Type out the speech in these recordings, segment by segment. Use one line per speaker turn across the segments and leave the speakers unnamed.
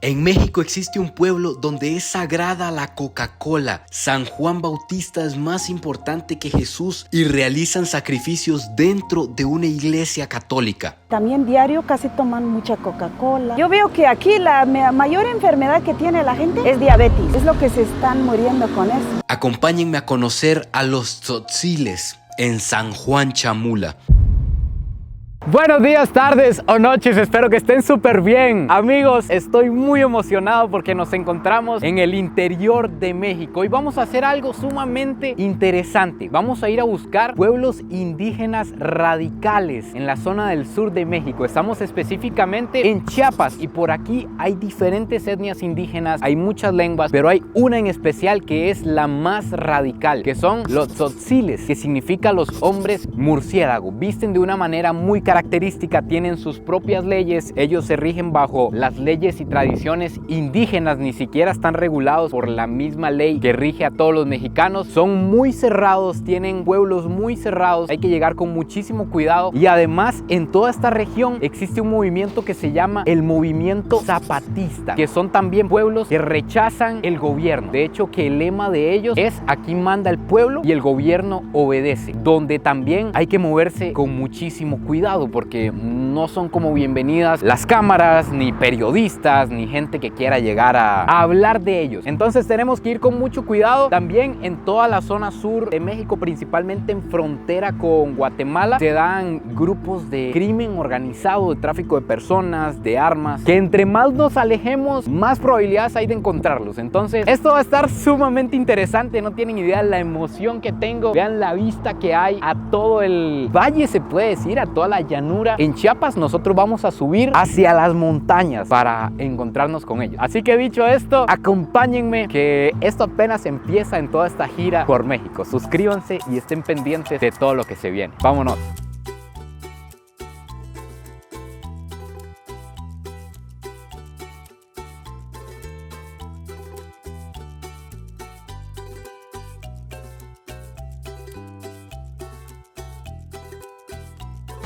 En México existe un pueblo donde es sagrada la Coca-Cola. San Juan Bautista es más importante que Jesús y realizan sacrificios dentro de una iglesia católica.
También diario casi toman mucha Coca-Cola. Yo veo que aquí la mayor enfermedad que tiene la gente es diabetes. Es lo que se están muriendo con eso.
Acompáñenme a conocer a los tzotziles en San Juan Chamula.
Buenos días, tardes o noches, espero que estén súper bien. Amigos, estoy muy emocionado porque nos encontramos en el interior de México y vamos a hacer algo sumamente interesante. Vamos a ir a buscar pueblos indígenas radicales en la zona del sur de México. Estamos específicamente en Chiapas y por aquí hay diferentes etnias indígenas, hay muchas lenguas, pero hay una en especial que es la más radical, que son los tzotziles, que significa los hombres murciélago. Visten de una manera muy característica, tienen sus propias leyes, ellos se rigen bajo las leyes y tradiciones indígenas, ni siquiera están regulados por la misma ley que rige a todos los mexicanos. Son muy cerrados, tienen pueblos muy cerrados, hay que llegar con muchísimo cuidado y además en toda esta región existe un movimiento que se llama el movimiento zapatista, que son también pueblos que rechazan el gobierno. De hecho, que el lema de ellos es: aquí manda el pueblo y el gobierno obedece, donde también hay que moverse con muchísimo cuidado porque no son como bienvenidas las cámaras, ni periodistas, ni gente que quiera llegar a hablar de ellos. Entonces tenemos que ir con mucho cuidado. También en toda la zona sur de México, principalmente en frontera con Guatemala, se dan grupos de crimen organizado, de tráfico de personas, de armas, que entre más nos alejemos, más probabilidades hay de encontrarlos. Entonces esto va a estar sumamente interesante, no tienen idea la emoción que tengo. Vean la vista que hay a todo el valle, se puede decir, a toda la llanura. En Chiapas nosotros vamos a subir hacia las montañas para encontrarnos con ellos. Así que dicho esto, acompáñenme que esto apenas empieza en toda esta gira por México. Suscríbanse y estén pendientes de todo lo que se viene. Vámonos.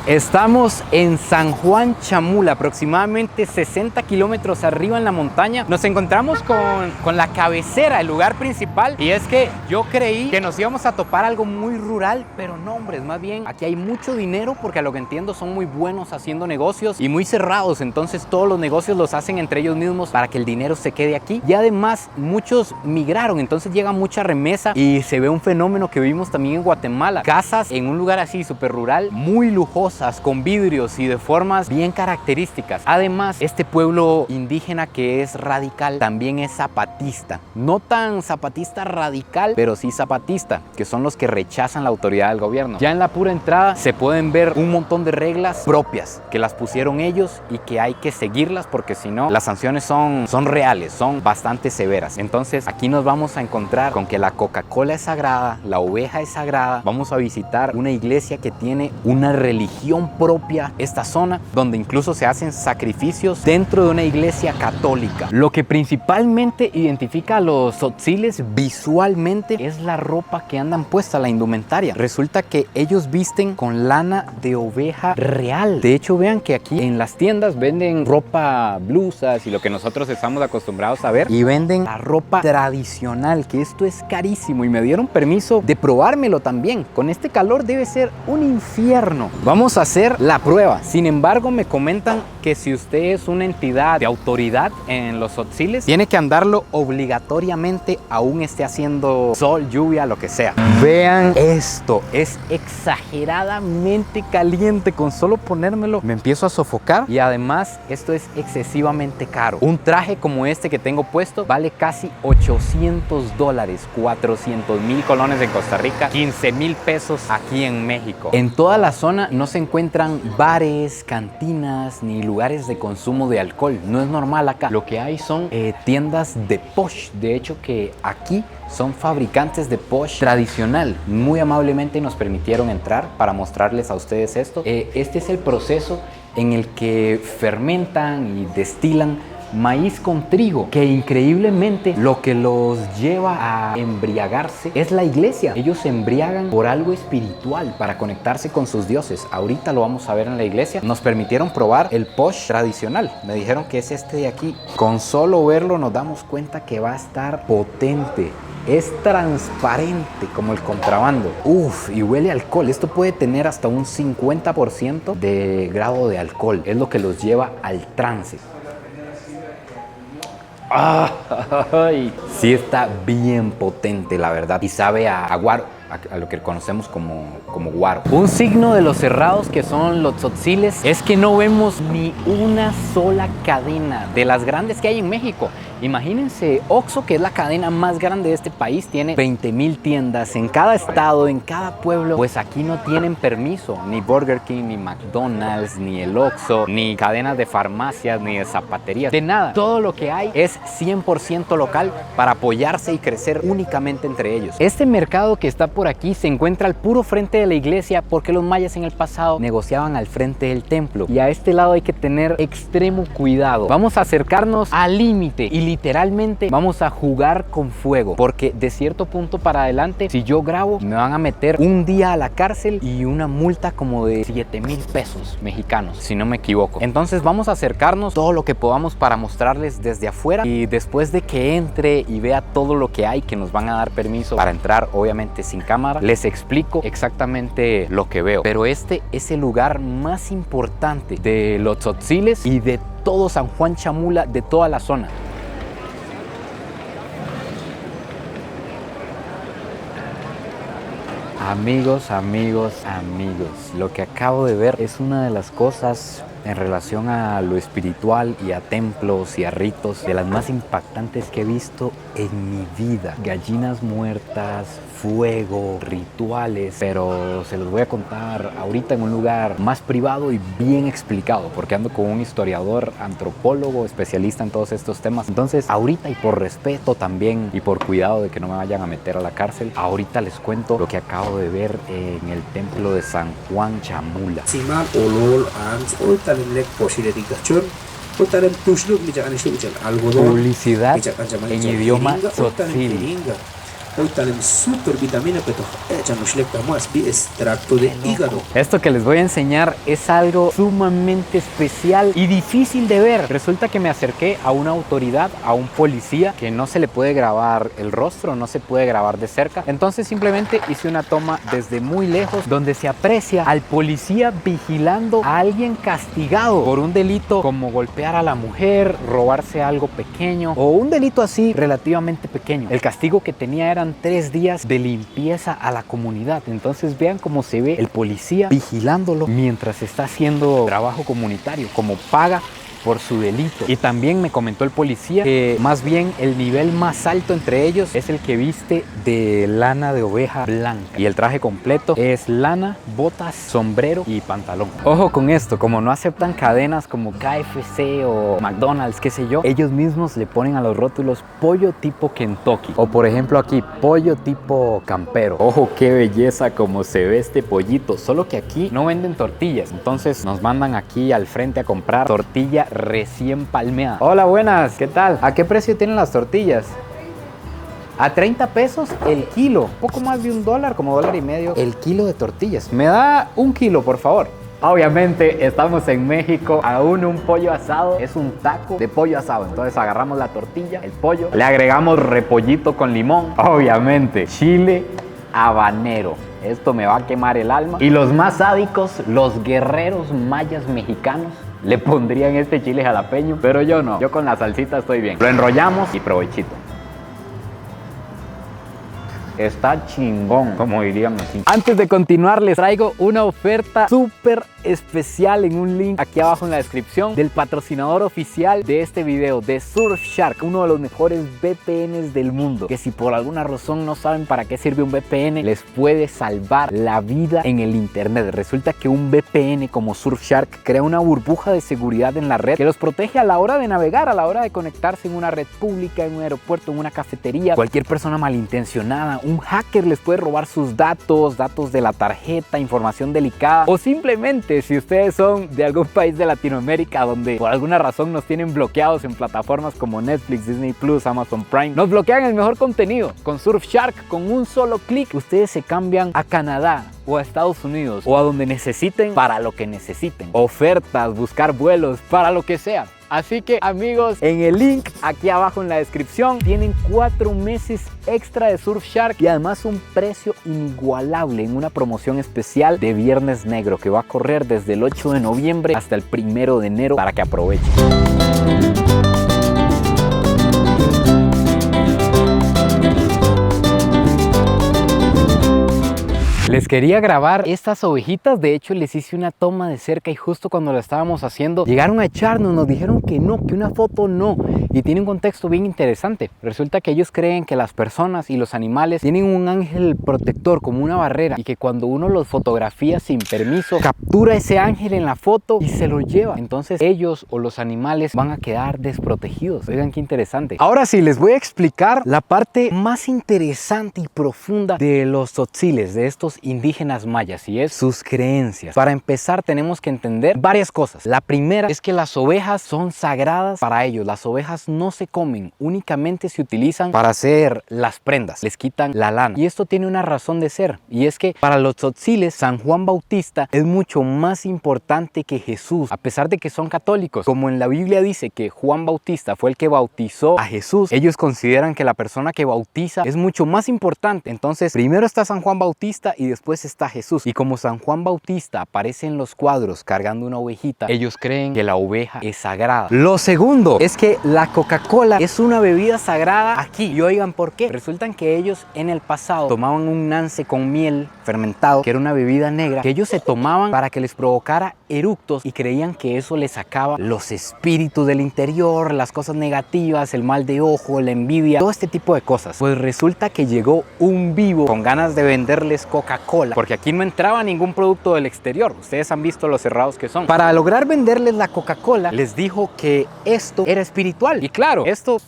Estamos en San Juan Chamula, aproximadamente 60 kilómetros arriba en la montaña. Nos encontramos con la cabecera, el lugar principal. Y es que yo creí que nos íbamos a topar algo muy rural, pero no, hombre, más bien aquí hay mucho dinero porque a lo que entiendo son muy buenos haciendo negocios y muy cerrados. Entonces todos los negocios los hacen entre ellos mismos para que el dinero se quede aquí. Y además muchos migraron, entonces llega mucha remesa y se ve un fenómeno que vimos también en Guatemala. Casas en un lugar así súper rural, muy lujoso, con vidrios y de formas bien características. Además, este pueblo indígena que es radical también es zapatista. No tan zapatista radical, pero sí zapatista, que son los que rechazan la autoridad del gobierno. Ya en la pura entrada se pueden ver un montón de reglas propias que las pusieron ellos y que hay que seguirlas porque si no, las sanciones son reales, son bastante severas. Entonces, aquí nos vamos a encontrar con que la Coca-Cola es sagrada, la oveja es sagrada. Vamos a visitar una iglesia que tiene una religión propia, esta zona donde incluso se hacen sacrificios dentro de una iglesia católica. Lo que principalmente identifica a los tzotziles visualmente es la ropa que andan puesta, la indumentaria. Resulta que ellos visten con lana de oveja real. De hecho, vean que aquí en las tiendas venden ropa, blusas y lo que nosotros estamos acostumbrados a ver, y venden la ropa tradicional, que esto es carísimo y me dieron permiso de probármelo también. Con este calor debe ser un infierno. Vamos a hacer la prueba. Sin embargo, me comentan que si usted es una entidad de autoridad en los tzotziles, tiene que andarlo obligatoriamente, aún esté haciendo sol, lluvia, lo que sea. Vean esto, es exageradamente caliente. Con solo ponérmelo me empiezo a sofocar y además esto es excesivamente caro. Un traje como este que tengo puesto vale casi $800, 400,000 colones en Costa Rica, 15,000 pesos aquí en México. En toda la zona no se encuentran bares, cantinas ni lugares de consumo de alcohol. No es normal acá. Lo que hay son tiendas de posh. De hecho, que aquí son fabricantes de posh tradicional. Muy amablemente nos permitieron entrar para mostrarles a ustedes esto. Este es el proceso en el que fermentan y destilan maíz con trigo, que increíblemente lo que los lleva a embriagarse es la iglesia. Ellos se embriagan por algo espiritual para conectarse con sus dioses. Ahorita lo vamos a ver en la iglesia. Nos permitieron probar el posh tradicional. Me dijeron que es este de aquí. Con solo verlo nos damos cuenta que va a estar potente. Es transparente como el contrabando. Uf, y huele a alcohol. Esto puede tener hasta un 50% de grado de alcohol. Es lo que los lleva al trance. ¡Ay! Sí está bien potente, la verdad. Y sabe a guaro, a lo que conocemos como guaro. Un signo de los cerrados que son los tzotziles es que no vemos ni una sola cadena de las grandes que hay en México. Imagínense, Oxxo, que es la cadena más grande de este país, tiene 20,000 tiendas en cada estado, en cada pueblo. Pues aquí no tienen permiso, ni Burger King, ni McDonald's, ni el Oxxo, ni cadenas de farmacias, ni de zapaterías, de nada. Todo lo que hay es 100% local para apoyarse y crecer únicamente entre ellos. Este mercado que está por aquí se encuentra al puro frente de la iglesia porque los mayas en el pasado negociaban al frente del templo. Y a este lado hay que tener extremo cuidado. Vamos a acercarnos al límite y literalmente vamos a jugar con fuego, porque de cierto punto para adelante, si yo grabo, me van a meter un día a la cárcel y una multa como de 7,000 pesos mexicanos, si no me equivoco. Entonces vamos a acercarnos todo lo que podamos para mostrarles desde afuera, y después de que entre y vea todo lo que hay, que nos van a dar permiso para entrar, obviamente sin cámara, les explico exactamente lo que veo. Pero este es el lugar más importante de los tzotziles y de todo San Juan Chamula, de toda la zona. Amigos, lo que acabo de ver es una de las cosas en relación a lo espiritual y a templos y a ritos de las más impactantes que he visto en mi vida. Gallinas muertas, fuego, rituales, pero se los voy a contar ahorita en un lugar más privado y bien explicado, porque ando con un historiador, antropólogo, especialista en todos estos temas. Entonces ahorita, y por respeto también y por cuidado de que no me vayan a meter a la cárcel, ahorita les cuento lo que acabo de ver en el templo de San Juan Chamula. Publicidad en idioma tzotzil. Extracto de hígado. Esto que les voy a enseñar es algo sumamente especial y difícil de ver. Resulta que me acerqué a una autoridad, a un policía, que no se le puede grabar el rostro, no se puede grabar de cerca. Entonces simplemente hice una toma desde muy lejos donde se aprecia al policía vigilando a alguien castigado por un delito como golpear a la mujer, robarse algo pequeño o un delito así relativamente pequeño. El castigo que tenía eran 3 días de limpieza a la comunidad. Entonces vean cómo se ve el policía vigilándolo mientras está haciendo trabajo comunitario, como paga por su delito. Y también me comentó el policía que más bien el nivel más alto entre ellos es el que viste de lana de oveja blanca, y el traje completo es lana, botas, sombrero y pantalón. Ojo con esto, como no aceptan cadenas como KFC o McDonald's, qué sé yo, ellos mismos le ponen a los rótulos pollo tipo Kentucky, o por ejemplo aquí pollo tipo campero. Ojo qué belleza como se ve este pollito, solo que aquí no venden tortillas, entonces nos mandan aquí al frente a comprar tortilla recién palmeada. Hola, buenas, ¿qué tal? ¿A qué precio tienen las tortillas? A 30 pesos el kilo, poco más de $1, como $1.50 el kilo de tortillas. Me da 1 kilo, por favor. Obviamente estamos en México, aún un pollo asado es un taco de pollo asado. Entonces agarramos la tortilla, el pollo, le agregamos repollito con limón, obviamente chile habanero. Esto me va a quemar el alma. Y los más sádicos, los guerreros mayas mexicanos, le pondrían este chile jalapeño, pero yo no. Yo con la salsita estoy bien. Lo enrollamos y provechito. Está chingón, como dirían aquí. Antes de continuar, les traigo una oferta súper especial en un link aquí abajo en la descripción del patrocinador oficial de este video, de Surfshark, uno de los mejores VPNs del mundo, que si por alguna razón no saben para qué sirve un VPN, les puede salvar la vida en el internet. Resulta que un VPN como Surfshark crea una burbuja de seguridad en la red que los protege a la hora de navegar, a la hora de conectarse en una red pública, en un aeropuerto, en una cafetería. Cualquier persona malintencionada un hacker les puede robar sus datos, datos de la tarjeta, información delicada, o simplemente si ustedes son de algún país de Latinoamérica donde por alguna razón nos tienen bloqueados en plataformas como Netflix, Disney Plus, Amazon Prime, nos bloquean el mejor contenido. Con Surfshark, con un solo clic, ustedes se cambian a Canadá o a Estados Unidos o a donde necesiten para lo que necesiten. Ofertas, buscar vuelos, para lo que sea. Así que amigos, en el link aquí abajo en la descripción tienen 4 meses extra de Surfshark y además un precio inigualable en una promoción especial de Viernes Negro que va a correr desde el 8 de noviembre hasta el 1 de enero para que aprovechen. Les quería grabar estas ovejitas, de hecho les hice una toma de cerca y justo cuando lo estábamos haciendo llegaron a echarnos, nos dijeron que no, que una foto no, y tiene un contexto bien interesante. Resulta que ellos creen que las personas y los animales tienen un ángel protector como una barrera y que cuando uno los fotografía sin permiso captura ese ángel en la foto y se lo lleva, entonces ellos o los animales van a quedar desprotegidos. Oigan qué interesante. Ahora sí les voy a explicar la parte más interesante y profunda de los tzotziles, de estos indígenas mayas, y es sus creencias. Para empezar tenemos que entender varias cosas. La primera es que las ovejas son sagradas para ellos. Las ovejas no se comen, únicamente se utilizan para hacer las prendas, les quitan la lana. Y esto tiene una razón de ser, y es que para los tzotziles San Juan Bautista es mucho más importante que Jesús, a pesar de que son católicos. Como en la Biblia dice que Juan Bautista fue el que bautizó a Jesús, ellos consideran que la persona que bautiza es mucho más importante. Entonces primero está San Juan Bautista y después está Jesús. Y como San Juan Bautista aparece en los cuadros cargando una ovejita, ellos creen que la oveja es sagrada. Lo segundo es que la Coca-Cola es una bebida sagrada aquí. Y oigan por qué. Resultan que ellos en el pasado tomaban un nance con miel fermentado, que era una bebida negra, que ellos se tomaban para que les provocara eructos y creían que eso les sacaba los espíritus del interior, las cosas negativas, el mal de ojo, la envidia, todo este tipo de cosas. Pues resulta que llegó un vivo con ganas de venderles Coca-Cola, porque aquí no entraba ningún producto del exterior. Ustedes han visto lo cerrados que son. Para lograr venderles la Coca-Cola, les dijo que esto era espiritual. Y claro, esto...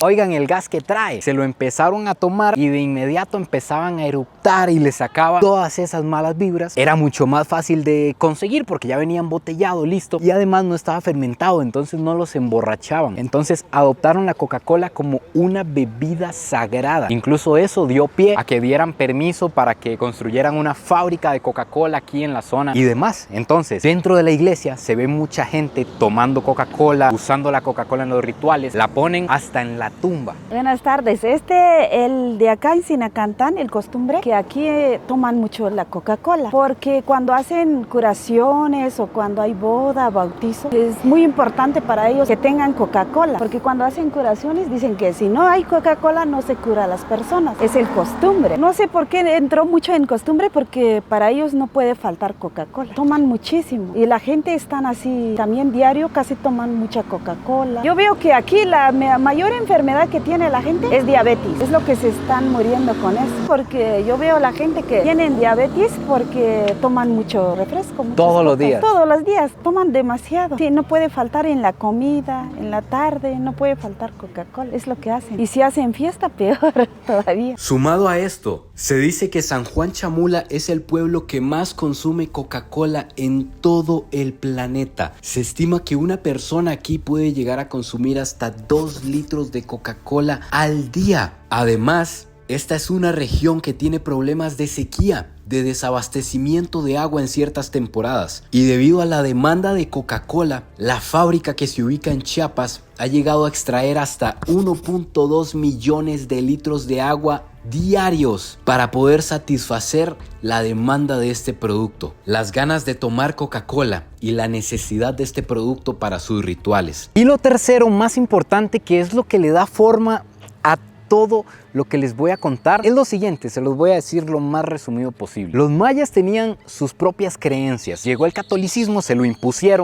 Oigan el gas que trae. Se lo empezaron a tomar y de inmediato empezaban a eructar y les sacaban todas esas malas vibras. Era mucho más fácil de conseguir porque ya venía embotellado, listo. Y además no estaba fermentado, entonces no los emborrachaban. Entonces adoptaron la Coca-Cola como una bebida sagrada. Incluso eso dio pie a que dieran permiso para que construyeran una fábrica de Coca-Cola aquí en la zona y demás. Entonces dentro de la iglesia se ve mucha gente tomando Coca-Cola, usando la Coca-Cola en los rituales. La ponen hasta en la tumba.
Buenas tardes. El de acá en Sinacantán, el costumbre que aquí toman mucho la Coca-Cola, porque cuando hacen curaciones o cuando hay boda, bautizo, es muy importante para ellos que tengan Coca-Cola, porque cuando hacen curaciones dicen que si no hay Coca-Cola no se cura a las personas. Es el costumbre. No sé por qué entró mucho en costumbre, porque para ellos no puede faltar Coca-Cola. Toman muchísimo y la gente están así también diario, casi toman mucha Coca-Cola. Yo veo que aquí la mayor enfermedad que tiene la gente es diabetes. Es lo que se están muriendo con eso. Porque yo veo la gente que tienen diabetes porque toman mucho refresco.
Todos los días.
Todos los días. Toman demasiado. Sí, no puede faltar en la comida, en la tarde, no puede faltar Coca-Cola. Es lo que hacen. Y si hacen fiesta, peor todavía.
Sumado a esto, se dice que San Juan Chamula es el pueblo que más consume Coca-Cola en todo el planeta. Se estima que una persona aquí puede llegar a consumir hasta 2 litros de Coca-Cola al día. Además, esta es una región que tiene problemas de sequía, de desabastecimiento de agua en ciertas temporadas. Y debido a la demanda de Coca-Cola, la fábrica que se ubica en Chiapas ha llegado a extraer hasta 1.2 millones de litros de agua diarios para poder satisfacer la demanda de este producto, las ganas de tomar Coca-Cola y la necesidad de este producto para sus rituales.
Y lo tercero, más importante, que es lo que le da forma a todo lo que les voy a contar, es lo siguiente, se los voy a decir lo más resumido posible. Los mayas tenían sus propias creencias. Llegó el catolicismo, se lo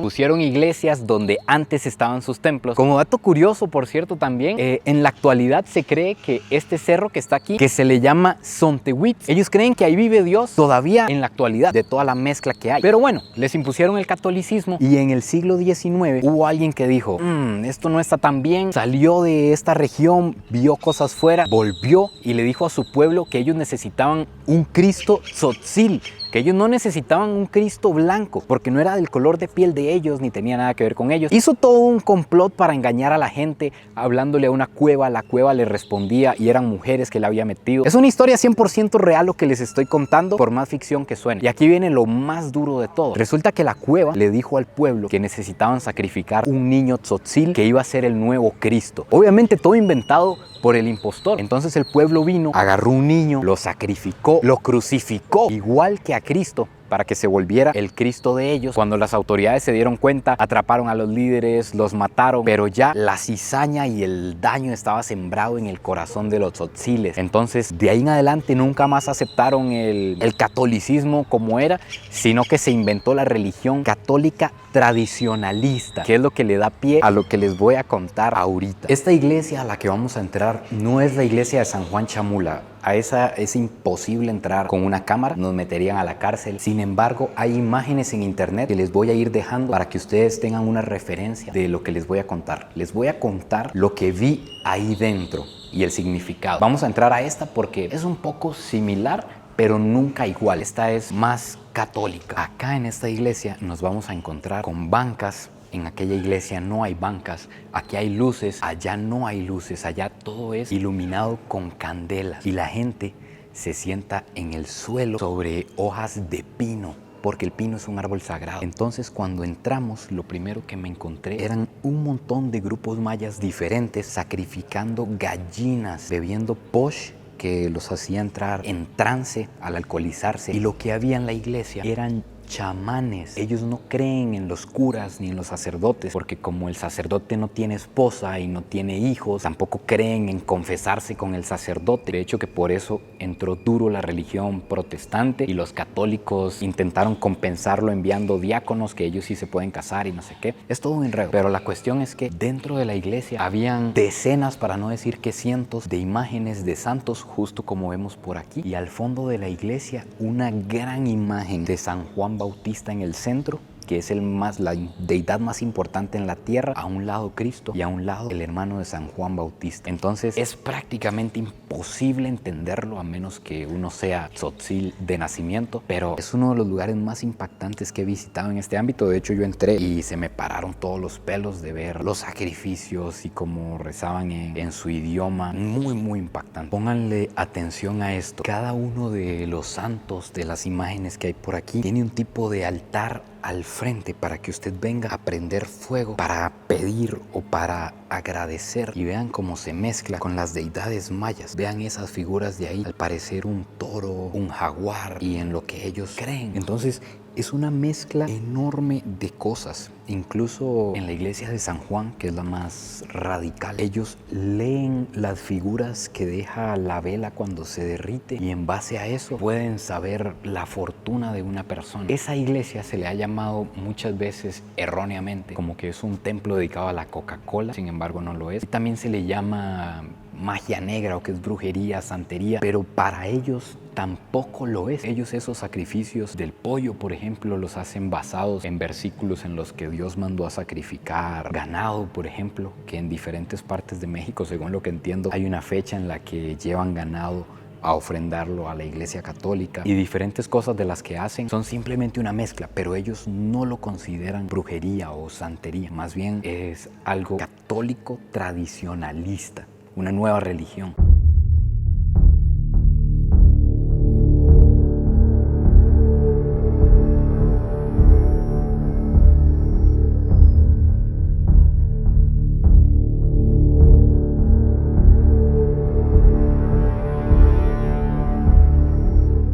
pusieron iglesias donde antes estaban sus templos. Como dato curioso, por cierto, también, en la actualidad se cree que este cerro que está aquí, que se le llama Sontehuit, ellos creen que ahí vive Dios todavía en la actualidad, de toda la mezcla que hay. Pero bueno, les impusieron el catolicismo y en el siglo XIX hubo alguien que dijo, esto no está tan bien, salió de esta región, vio cosas años fuera, volvió y le dijo a su pueblo que ellos necesitaban un Cristo tzotzil, que ellos no necesitaban un Cristo blanco, porque no era del color de piel de ellos, ni tenía nada que ver con ellos. Hizo todo un complot para engañar a la gente, hablándole a una cueva, la cueva le respondía y eran mujeres que le había metido. Es una historia 100% real lo que les estoy contando, por más ficción que suene. Y aquí viene lo más duro de todo. Resulta que la cueva le dijo al pueblo que necesitaban sacrificar un niño tzotzil que iba a ser el nuevo Cristo. Obviamente todo inventado por el impostor. Entonces el pueblo vino, agarró un niño, lo sacrificó, lo crucificó, igual que a Cristo, para que se volviera el Cristo de ellos. Cuando las autoridades se dieron cuenta, atraparon a los líderes, los mataron, pero ya la cizaña y el daño estaba sembrado en el corazón de los tzotziles. Entonces, de ahí en adelante nunca más aceptaron el catolicismo como era, sino que se inventó la religión católica tradicionalista, que es lo que le da pie a lo que les voy a contar ahorita. Esta iglesia a la que vamos a entrar no es la iglesia de San Juan Chamula. A esa es imposible entrar con una cámara, nos meterían a la cárcel. Sin embargo, hay imágenes en internet que les voy a ir dejando para que ustedes tengan una referencia de lo que les voy a contar. Les voy a contar lo que vi ahí dentro y el significado. Vamos a entrar a esta porque es un poco similar, pero nunca igual. Esta es más católica. Acá en esta iglesia nos vamos a encontrar con bancas. En aquella iglesia no hay bancas, aquí hay luces, allá no hay luces, allá todo es iluminado con candelas. Y la gente se sienta en el suelo sobre hojas de pino, porque el pino es un árbol sagrado. Entonces cuando entramos, lo primero que me encontré eran un montón de grupos mayas diferentes sacrificando gallinas, bebiendo posh, que los hacía entrar en trance al alcoholizarse. Y lo que había en la iglesia eran chamanes. Ellos no creen en los curas ni en los sacerdotes, porque como el sacerdote no tiene esposa y no tiene hijos, tampoco creen en confesarse con el sacerdote. De hecho, que por eso entró duro la religión protestante y los católicos intentaron compensarlo enviando diáconos, que ellos sí se pueden casar y no sé qué. Es todo un enredo. Pero la cuestión es que dentro de la iglesia habían decenas, para no decir que cientos, de imágenes de santos, justo como vemos por aquí. Y al fondo de la iglesia, una gran imagen de San Juan Bautista en el centro, que es la deidad más importante en la tierra. A un lado Cristo y a un lado el hermano de San Juan Bautista. Entonces es prácticamente imposible entenderlo a menos que uno sea tzotzil de nacimiento, pero es uno de los lugares más impactantes que he visitado en este ámbito. De hecho, yo entré y se me pararon todos los pelos de ver los sacrificios y cómo rezaban en su idioma. Muy impactante. Pónganle atención a esto. Cada uno de los santos de las imágenes que hay por aquí tiene un tipo de altar al frente para que usted venga a prender fuego para pedir o para agradecer. Y vean cómo se mezcla con las deidades mayas. Vean esas figuras de ahí, al parecer un toro, un jaguar y en lo que ellos creen. Entonces es una mezcla enorme de cosas. Incluso en la iglesia de San Juan, que es la más radical, ellos leen las figuras que deja la vela cuando se derrite y en base a eso pueden saber la fortuna de una persona. Esa iglesia se le ha llamado muchas veces erróneamente como que es un templo dedicado a la Coca-Cola, sin embargo no lo es. Y también se le llama magia negra o que es brujería, santería, pero para ellos tampoco lo es. Ellos esos sacrificios del pollo, por ejemplo, los hacen basados en versículos en los que Dios mandó a sacrificar ganado, por ejemplo, que en diferentes partes de México, según lo que entiendo, hay una fecha en la que llevan ganado a ofrendarlo a la iglesia católica y diferentes cosas de las que hacen son simplemente una mezcla, pero ellos no lo consideran brujería o santería, más bien es algo católico tradicionalista, una nueva religión.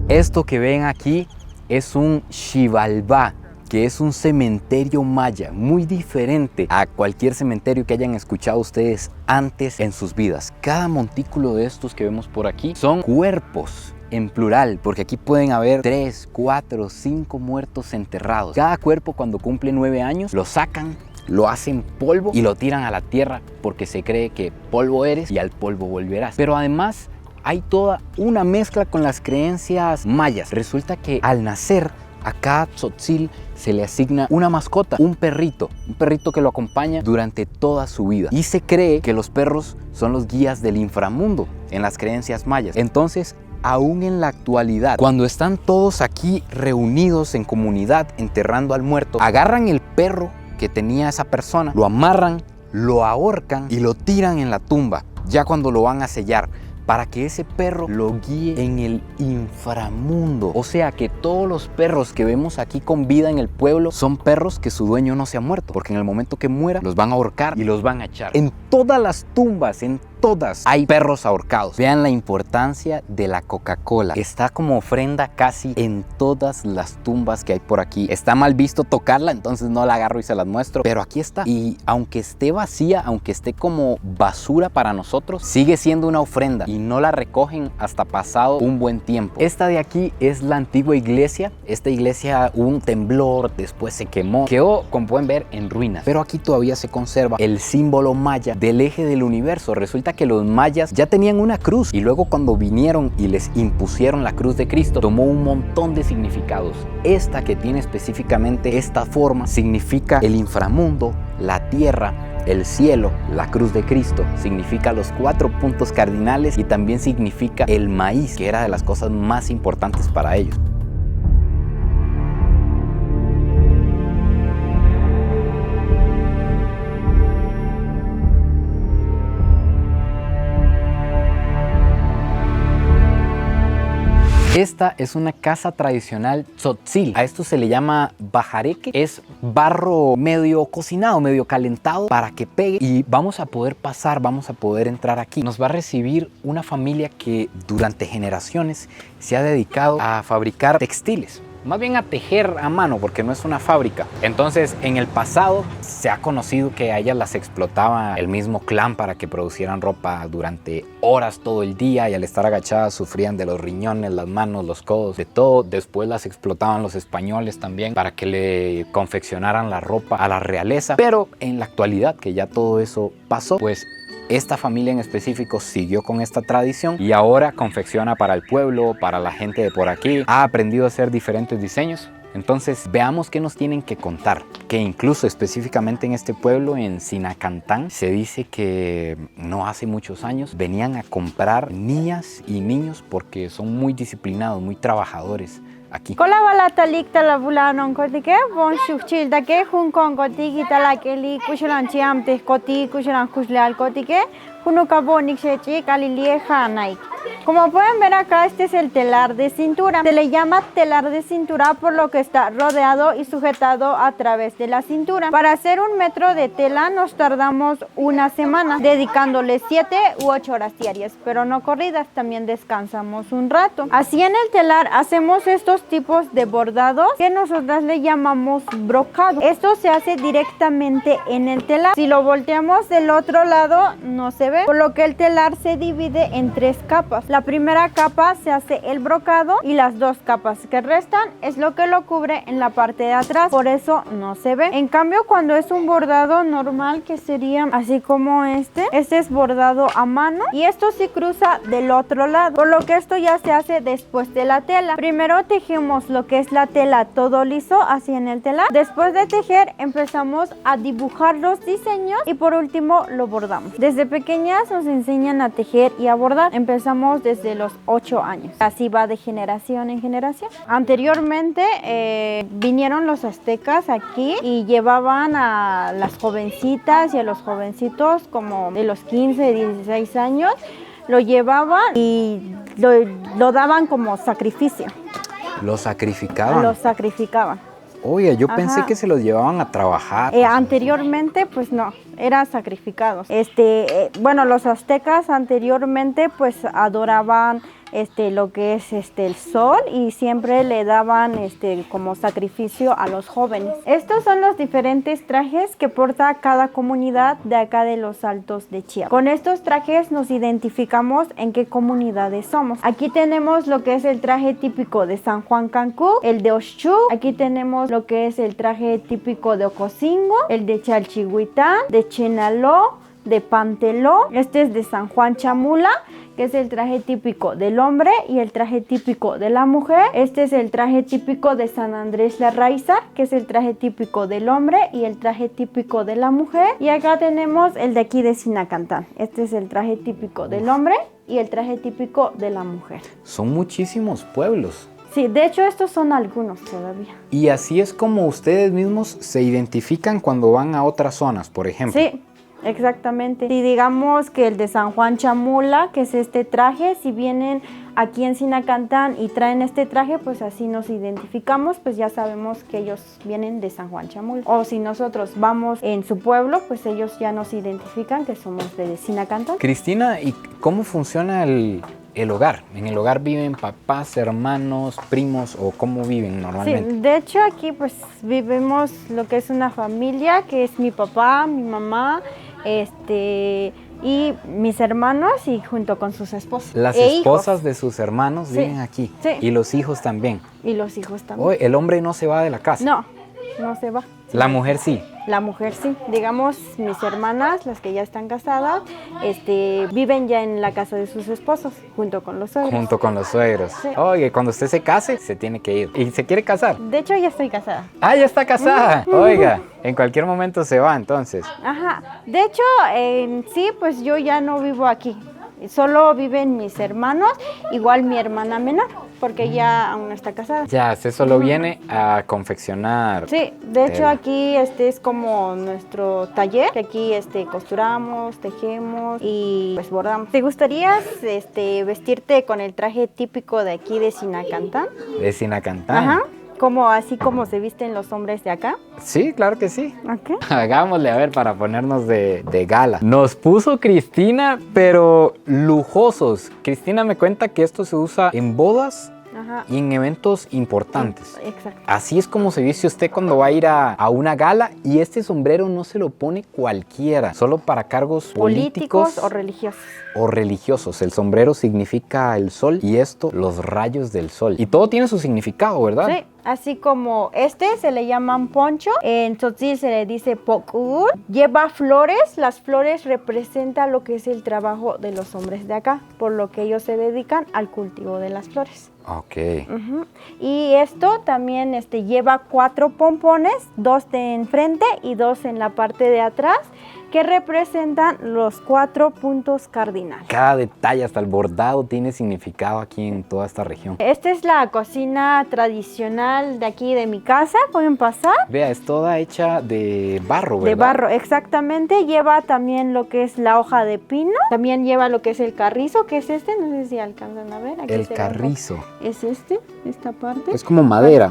Esto que ven aquí es un Xibalbá, que es un cementerio maya muy diferente a cualquier cementerio que hayan escuchado ustedes antes en sus vidas. Cada montículo de estos que vemos por aquí son cuerpos en plural, porque aquí pueden haber 3, 4, 5 muertos enterrados. Cada cuerpo cuando cumple 9 años lo sacan, lo hacen polvo y lo tiran a la tierra porque se cree que polvo eres y al polvo volverás. Pero además hay toda una mezcla con las creencias mayas. Resulta que al nacer A cada tzotzil se le asigna una mascota, un perrito que lo acompaña durante toda su vida. Y se cree que los perros son los guías del inframundo en las creencias mayas. Entonces, aún en la actualidad, cuando están todos aquí reunidos en comunidad enterrando al muerto, agarran el perro que tenía esa persona, lo amarran, lo ahorcan y lo tiran en la tumba, ya cuando lo van a sellar, para que ese perro lo guíe en el inframundo. O sea que todos los perros que vemos aquí con vida en el pueblo son perros que su dueño no se ha muerto, porque en el momento que muera los van a ahorcar y los van a echar. En todas las tumbas, en todas, hay perros ahorcados. Vean la importancia de la Coca-Cola. Está como ofrenda casi en todas las tumbas que hay por aquí. Está mal visto tocarla, entonces no la agarro y se las muestro, pero aquí está. Y aunque esté vacía, aunque esté como basura para nosotros, sigue siendo una ofrenda y no la recogen hasta pasado un buen tiempo. Esta de aquí es la antigua iglesia. Esta iglesia hubo un temblor, después se quemó, quedó, como pueden ver, en ruinas, pero aquí todavía se conserva el símbolo maya del eje del universo. Resulta que los mayas ya tenían una cruz y luego cuando vinieron y les impusieron la cruz de Cristo, tomó un montón de significados. Esta que tiene específicamente esta forma significa el inframundo, la tierra, el cielo. La cruz de Cristo significa los 4 puntos cardinales y también significa el maíz, que era de las cosas más importantes para ellos. Esta es una casa tradicional tzotzil. A esto se le llama bajareque. Es barro medio cocinado, medio calentado para que pegue. Y vamos a poder pasar, vamos a poder entrar aquí. Nos va a recibir una familia que durante generaciones se ha dedicado a fabricar textiles. Más bien a tejer a mano, porque no es una fábrica. Entonces, en el pasado se ha conocido que a ellas las explotaba el mismo clan para que producieran ropa durante horas todo el día, y al estar agachadas sufrían de los riñones, las manos, los codos, de todo. Después las explotaban los españoles también para que le confeccionaran la ropa a la realeza. Pero en la actualidad, que ya todo eso pasó, pues esta familia en específico siguió con esta tradición y ahora confecciona para el pueblo, para la gente de por aquí. Ha aprendido a hacer diferentes diseños. Entonces veamos qué nos tienen que contar. Que incluso específicamente en este pueblo, en Sinacantán, se dice que no hace muchos años venían a comprar niñas y niños porque son muy disciplinados, muy trabajadores aquí.
Kola wala talik tala bulanon kotike bon shukchil dake hun kon kotiki tala keli kushalan chiamte koti kushalan kuslal kotike hunuka bonik shechi kalilie hanai. Como pueden ver acá, este es el telar de cintura. Se le llama telar de cintura por lo que está rodeado y sujetado a través de la cintura. Para hacer 1 metro de tela nos tardamos una semana, dedicándole 7 u 8 horas diarias, pero no corridas, también descansamos un rato. Así en el telar hacemos estos tipos de bordados que nosotras le llamamos brocado. Esto se hace directamente en el telar. Si lo volteamos del otro lado no se ve, por lo que el telar se divide en 3 capas. La primera capa se hace el brocado y las 2 capas que restan es lo que lo cubre en la parte de atrás, por eso no se ve. En cambio, cuando es un bordado normal, que sería así como este es bordado a mano y esto sí cruza del otro lado, por lo que esto ya se hace después de la tela. Primero tejemos lo que es la tela todo liso así en el telar. Después de tejer empezamos a dibujar los diseños y por último lo bordamos. Desde pequeñas nos enseñan a tejer y a bordar. Empezamos desde los 8 años. Así va de generación en generación. Anteriormente vinieron los aztecas aquí y llevaban a las jovencitas y a los jovencitos como de los 15, 16 años. Lo llevaban y lo daban como sacrificio.
¿Lo sacrificaban?
Lo sacrificaban.
Oye, yo pensé que se los llevaban a trabajar.
Anteriormente, pues no, eran sacrificados. Bueno, los aztecas anteriormente, pues adoraban lo que es el sol y siempre le daban como sacrificio a los jóvenes. Estos son los diferentes trajes que porta cada comunidad de acá de los Altos de Chiapas. Con estos trajes nos identificamos en qué comunidades somos. Aquí tenemos lo que es el traje típico de San Juan Cancún, el de Oxchú. Aquí tenemos lo que es el traje típico de Ocosingo, el de Chalchihuitán, de Chenaló, de pantelón. Este es de San Juan Chamula, que es el traje típico del hombre y el traje típico de la mujer. Este es el traje típico de San Andrés Larraiza, que es el traje típico del hombre y el traje típico de la mujer. Y acá tenemos el de aquí de Sinacantán. Este es el traje típico del hombre y el traje típico de la mujer.
Son muchísimos pueblos.
Sí, de hecho estos son algunos todavía.
Y así es como ustedes mismos se identifican cuando van a otras zonas, por ejemplo.
Sí, exactamente. Si digamos que el de San Juan Chamula, que es este traje, si vienen aquí en Sinacantán y traen este traje, pues así nos identificamos, pues ya sabemos que ellos vienen de San Juan Chamula. O si nosotros vamos en su pueblo, pues ellos ya nos identifican que somos de Sinacantán.
Cristina, ¿y cómo funciona el hogar? ¿En el hogar viven papás, hermanos, primos o cómo viven normalmente?
Sí, de hecho aquí pues vivimos lo que es una familia, que es mi papá, mi mamá, y mis hermanos y junto con sus esposas.
Las esposas de sus hermanos
Sí.
viven aquí.
Sí.
Y los hijos también.
Y los hijos también.
Oh, el hombre no se va de la casa.
No, no se va.
La mujer sí.
La mujer sí. Digamos, mis hermanas, las que ya están casadas, viven ya en la casa de sus esposos, junto con los suegros.
Junto con los suegros.
Sí.
Oye, cuando usted se case, se tiene que ir. ¿Y se quiere casar?
De hecho, ya estoy casada.
Ah, ya está casada. Oiga, en cualquier momento se va entonces.
Ajá. De hecho, sí, pues yo ya no vivo aquí. Solo viven mis hermanos, igual mi hermana menor, porque ya aún no está casada.
Ya, usted solo viene a confeccionar.
Sí, de hecho
tela.
aquí es como nuestro taller, que aquí costuramos, tejemos y pues bordamos. ¿Te gustaría vestirte con el traje típico de aquí de Sinacantán?
De Sinacantán.
Ajá. Así como se visten los hombres de acá.
Sí, claro que sí.
Ok.
Hagámosle a ver para ponernos de gala. Nos puso Cristina, pero lujosos. Cristina me cuenta que esto se usa en bodas
Ajá.
y en eventos importantes.
Exacto.
Así es como se viste usted cuando va a ir a una gala, y este sombrero no se lo pone cualquiera, solo para cargos políticos
o religiosos.
o religiosos. El sombrero significa el sol y esto los rayos del sol. Y todo tiene su significado, ¿verdad?
Sí, así como se le llaman poncho, en tzotzil se le dice pokul, lleva flores, las flores representan lo que es el trabajo de los hombres de acá, por lo que ellos se dedican al cultivo de las flores.
Ok.
Ujú. Y esto también lleva 4 pompones, 2 de enfrente y 2 en la parte de atrás, que representan los 4 puntos cardinales.
Cada detalle, hasta el bordado, tiene significado aquí en toda esta región.
Esta es la cocina tradicional de aquí de mi casa, pueden pasar.
Vea, es toda hecha de barro, ¿verdad?
De barro, exactamente. Lleva también lo que es la hoja de pino. También lleva lo que es el carrizo, que es no sé si alcanzan a ver. Aquí
El
se ve un
carrizo.
poco. Es esta parte.
Es como madera.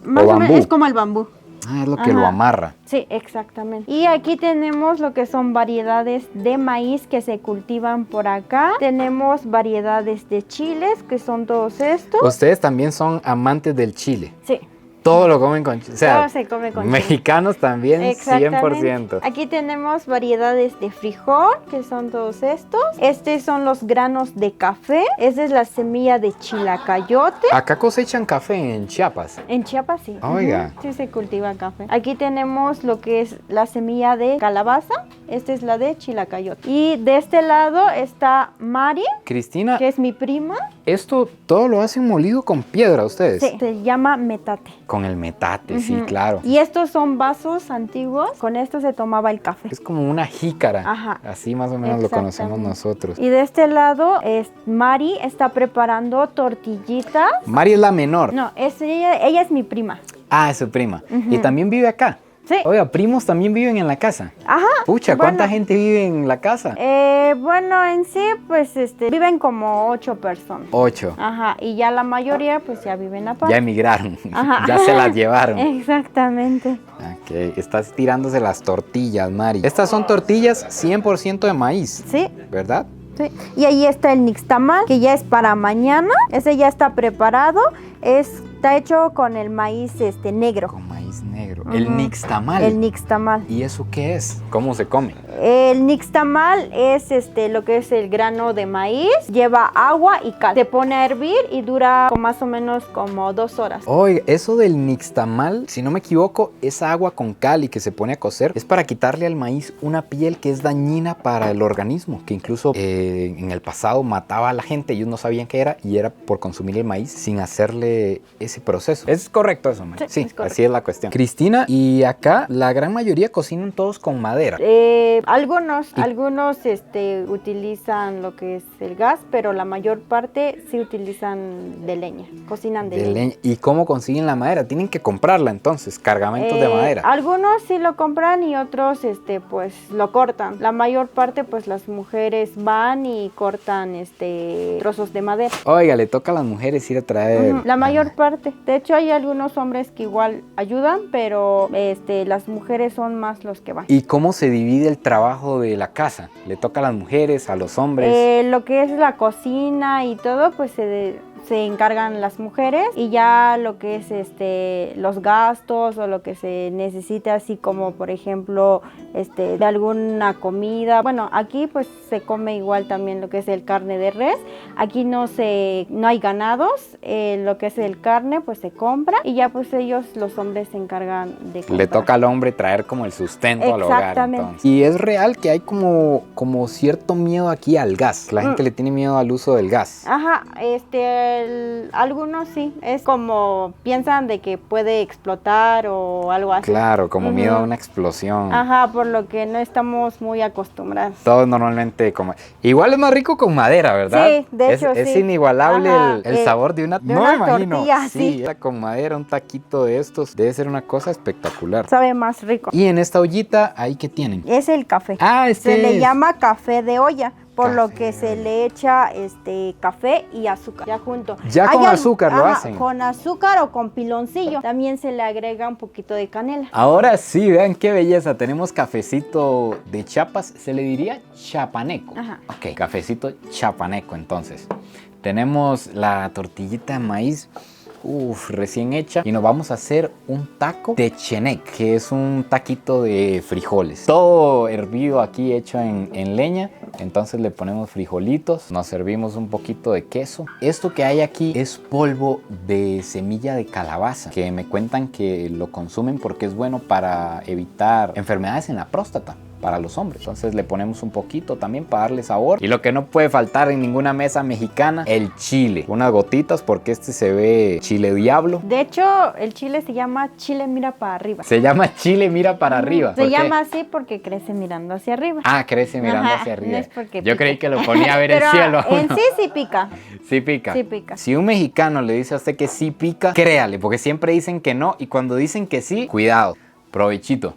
Más o menos
bambú.
es como el bambú.
Ah, es lo que
Ajá.
lo amarra.
Sí, exactamente. Y aquí tenemos lo que son variedades de maíz que se cultivan por acá. Tenemos variedades de chiles, que son todos estos.
Ustedes también son amantes del chile.
Sí.
Todo lo comen con chile. O sea,
Todo se come con chile.
mexicanos también,
Exactamente.
100%.
Aquí tenemos variedades de frijol, que son todos estos. Estos son los granos de café. Esta es la semilla de chilacayote.
Acá cosechan café en Chiapas.
En Chiapas sí.
Oiga.
Ujú, sí se cultiva café. Aquí tenemos lo que es la semilla de calabaza. Esta es la de chilacayote. Y de este lado está Mari,
Cristina,
que es mi prima.
esto todo lo hacen molido con piedra ustedes.
Sí, se llama metate.
Con el metate, sí,
Ujú.
claro.
Y estos son vasos antiguos. Con esto se tomaba el café.
Es como una jícara.
Ajá.
Así más o menos lo conocemos
Exactamente.
nosotros.
Y de este lado Mari está preparando tortillitas.
Mari es la menor.
No, ella es mi prima.
Ah, es su prima.
Ujú.
Y también vive acá.
Sí.
Oiga, primos también viven en la casa.
Ajá.
Pucha, ¿cuánta
Bueno,
gente vive en la casa?
Bueno, en sí, pues viven como 8 personas.
8.
Ajá, y ya la mayoría pues ya viven aparte.
Ya emigraron.
Ajá.
Ya se las llevaron.
Exactamente.
Ok, estás tirándose las tortillas, Mari. Estas son tortillas 100% de maíz,
Sí,
¿verdad?
sí. Y ahí está el nixtamal, que ya es para mañana. Ese ya está preparado. Está hecho con el maíz negro.
Con maíz Maíz negro. El nixtamal.
El nixtamal.
¿Y eso qué es? ¿Cómo se come?
El nixtamal es lo que es el grano de maíz, lleva agua y cal. Se pone a hervir y dura más o menos como 2 horas.
Oye, eso del nixtamal, si no me equivoco, esa agua con cal y que se pone a cocer es para quitarle al maíz una piel que es dañina para el organismo, que incluso en el pasado mataba a la gente, ellos no sabían qué era y era por consumir el maíz sin hacerle ese proceso. ¿Es correcto eso, Mari? Sí, así es la cuestión. Cristina, y acá la gran mayoría cocinan todos con madera.
Algunos utilizan lo que es el gas, pero la mayor parte sí utilizan de leña, cocinan de leña.
¿Y cómo consiguen la madera? Tienen que comprarla entonces, cargamentos de madera.
Algunos sí lo compran y otros pues lo cortan. La mayor parte pues las mujeres van y cortan trozos de madera.
Oiga, le toca a las mujeres ir a traer.
La mayor parte. De hecho hay algunos hombres que igual ayudan, pero las mujeres son más los que van.
¿Y cómo se divide el trabajo de la casa? ¿Le toca a las mujeres, a los hombres?
Lo que es la cocina y todo, pues se encargan las mujeres, y ya lo que es los gastos o lo que se necesita, así como por ejemplo de alguna comida. Bueno, aquí pues se come igual también lo que es el carne de res. Aquí no hay ganados, lo que es el carne pues se compra y ya pues los hombres se encargan de comprar.
Le toca al hombre traer como el sustento al hogar.
Exactamente.
Entonces. Y es real que hay como cierto miedo aquí al gas. La gente le tiene miedo al uso del gas.
Ajá, algunos sí, es como piensan de que puede explotar o algo así.
Claro, como miedo a una explosión.
Ajá, por lo que no estamos muy acostumbrados.
Todos normalmente como... Igual es más rico con madera, ¿verdad?
Sí, de hecho
es
sí.
inigualable el sabor de una...
no me imagino. Tortilla,
sí, con madera, un taquito de estos, debe ser una cosa espectacular.
Sabe más rico.
Y en esta ollita, ¿ahí qué tienen?
Es el café. Se le llama café de olla. Por lo que se le echa café y azúcar ya junto.
Ya con azúcar lo hacen.
Con azúcar o con piloncillo. También se le agrega un poquito de canela.
Ahora sí, vean qué belleza. Tenemos cafecito de Chiapas. Se le diría chapaneco.
Ajá.
Ok, cafecito chapaneco entonces. Tenemos la tortillita de maíz. Recién hecha, y nos vamos a hacer un taco de chenec, que es un taquito de frijoles, todo hervido aquí, hecho en leña. Entonces le ponemos frijolitos, nos servimos un poquito de queso. Esto que hay aquí es polvo de semilla de calabaza, que me cuentan que lo consumen porque es bueno para evitar enfermedades en la próstata para los hombres. Entonces le ponemos un poquito también para darle sabor. Y lo que no puede faltar en ninguna mesa mexicana, el chile. Unas gotitas porque se ve chile diablo.
De hecho, el chile se llama chile mira para arriba.
Se llama chile mira para arriba.
Se llama así porque crece mirando hacia arriba.
Ah, crece mirando hacia arriba.
No es porque
yo creí que lo ponía a ver
pero
el cielo.
En sí pica.
Sí pica.
Sí pica.
Si un mexicano le dice a usted que sí pica, créale, porque siempre dicen que no. Y cuando dicen que sí, cuidado. Provechito.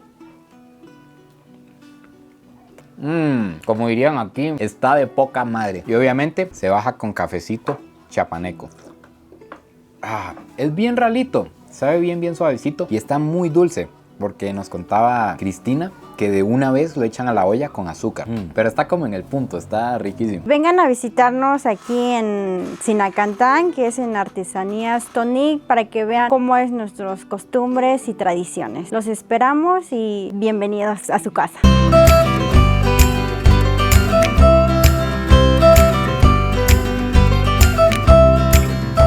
Como dirían aquí, está de poca madre. Y obviamente se baja con cafecito chapaneco. Es bien ralito, sabe bien suavecito y está muy dulce. Porque nos contaba Cristina que de una vez lo echan a la olla con azúcar. Pero está como en el punto, está riquísimo.
Vengan a visitarnos aquí en Sinacantán, que es en Artesanías Tonic, para que vean cómo es nuestras costumbres y tradiciones. Los esperamos y bienvenidos a su casa.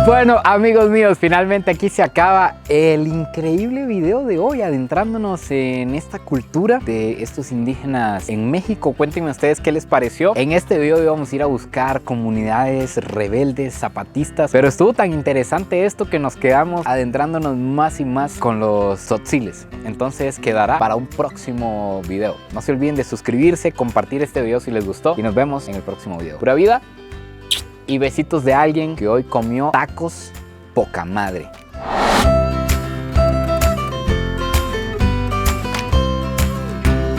Bueno, amigos míos, finalmente aquí se acaba el increíble video de hoy, adentrándonos en esta cultura de estos indígenas en México. Cuéntenme ustedes qué les pareció. En este video íbamos a ir a buscar comunidades rebeldes, zapatistas, pero estuvo tan interesante esto que nos quedamos adentrándonos más y más con los tzotziles. Entonces quedará para un próximo video. No se olviden de suscribirse, compartir este video si les gustó y nos vemos en el próximo video. Pura vida. Y besitos de alguien que hoy comió tacos poca madre.